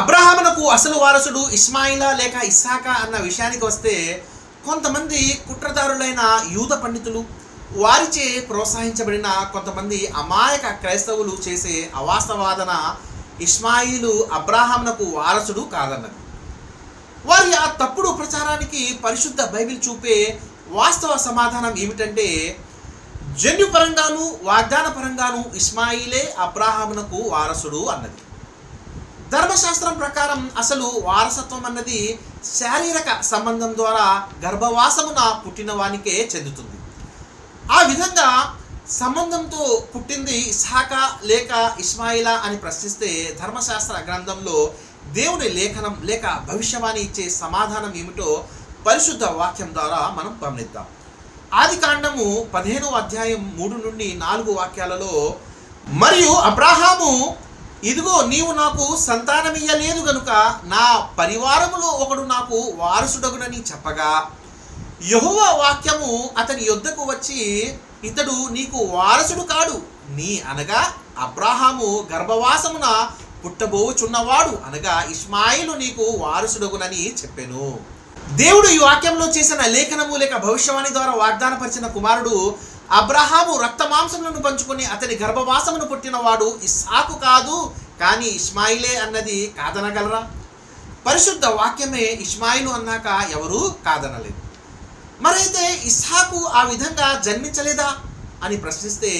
అబ్రహామునకు అసలు వారసుడు ఇస్మాయిలా లేక ఇస్సాకా అన్న విషయానికి వస్తే, కొంతమంది కుట్రదారులైన యూద పండితులు, వారిచే ప్రోత్సహించబడిన కొంతమంది అమాయక క్రైస్తవులు చేసే అవాస్తవాదన ఇస్మాయిలు అబ్రహామునకు వారసుడు కాదన్నది. వారి ఆ తప్పుడు ప్రచారానికి పరిశుద్ధ బైబిల్ చూపే వాస్తవ సమాధానం ఏమిటంటే, జన్యుపరంగాను వాగ్దాన పరంగాను ఇస్మాయిలే అబ్రహామునకు వారసుడు అన్నది. ధర్మశాస్త్రం ప్రకారం అసలు వారసత్వం అన్నది శారీరక సంబంధం ద్వారా గర్భవాసమున పుట్టిన వానికే చెందుతుంది. ఆ విధంగా సంబంధంతో పుట్టింది ఇస్హాకా లేక ఇస్మాయిలా అని ప్రశ్నిస్తే, ధర్మశాస్త్ర గ్రంథంలో దేవుని లేఖనం లేక భవిష్యవాణి ఇచ్చే సమాధానం ఏమిటో పరిశుద్ధ వాక్యం ద్వారా మనం గమనిద్దాం. ఆదికాండము 15వ అధ్యాయం 3 నుండి 4 వాక్యాలలో, మరియు అబ్రహాము, ఇదిగో నీవు నాకు సంతానమియ్యలేదు గనుక నా పరివారములో ఒకడు నాకు వారసుడగునని చెప్పగా, యెహోవా వాక్యము అతని యొద్దకు వచ్చి, ఇతడు నీకు వారసుడు కాడు, నీ అనగా అబ్రహాము గర్భవాసమున పుట్టబోచున్నవాడు అనగా ఇస్మాయిలు నీకు వారసుడగునని చెప్పెను. దేవుడు ఈ వాక్యంలో చేసిన లేఖనము లేక భవిష్యవాణి ద్వారా వాగ్దానపరిచిన కుమారుడు అబ్రహాము రక్త మాంసములను పంచుకొని అతని గర్భవాసమును పుట్టినవాడు ఇస్సాకు కాదు, కానీ ఇస్మాయిలే అన్నది కాదనగలరా? పరిశుద్ధ వాక్యమే ఇస్మాయిలు అన్నాక ఎవరూ కాదనలేదు. మరైతే ఇస్సాకు ఆ విధంగా జన్మించలేదా అని ప్రశ్నిస్తే,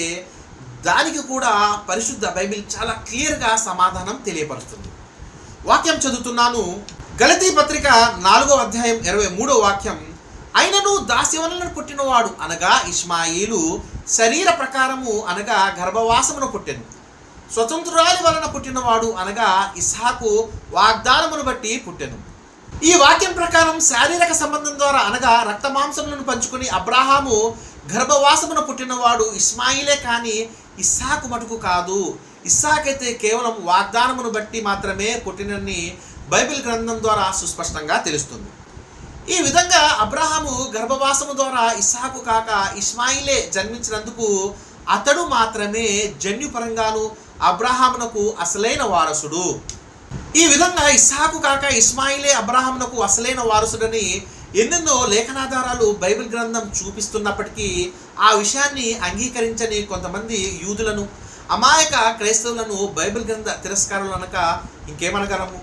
దానికి కూడా పరిశుద్ధ బైబిల్ చాలా క్లియర్గా సమాధానం తెలియపరుస్తుంది. వాక్యం చదువుతున్నాను. గలతీ పత్రిక 4వ అధ్యాయం 23వ వాక్యం, అయినను దాస్యవలన పుట్టినవాడు అనగా ఇస్మాయిలు శరీర ప్రకారము అనగా గర్భవాసమును పుట్టెను, స్వతంత్రురాలి వలన పుట్టినవాడు అనగా ఇస్హాకు వాగ్దానమును బట్టి పుట్టెను. ఈ వాక్యం ప్రకారం శారీరక సంబంధం ద్వారా అనగా రక్త మాంసములను పంచుకొని అబ్రహాము గర్భవాసమును పుట్టినవాడు ఇస్మాయిలే, కానీ ఇస్సాకు మటుకు కాదు. ఇస్సాకైతే కేవలం వాగ్దానమును బట్టి మాత్రమే పుట్టినని బైబిల్ గ్రంథం ద్వారా సుస్పష్టంగా తెలుస్తుంది. ఈ విధంగా అబ్రహాము గర్భవాసము ద్వారా ఇస్సాకు కాక ఇస్మాయిలే జన్మించినందుకు అతడు మాత్రమే జన్యుపరంగాను అబ్రహామునకు అసలైన వారసుడు. ఈ విధంగా ఇస్సాకు కాక ఇస్మాయిలే అబ్రహామునకు అసలైన వారసుడని ఎన్నెన్నో లేఖనాధారాలు బైబిల్ గ్రంథం చూపిస్తున్నప్పటికీ ఆ విషయాన్ని అంగీకరించని కొంతమంది యూదులను, అమాయక క్రైస్తవులను బైబిల్ గ్రంథ తిరస్కారులు అనక ఇంకేమనగలము?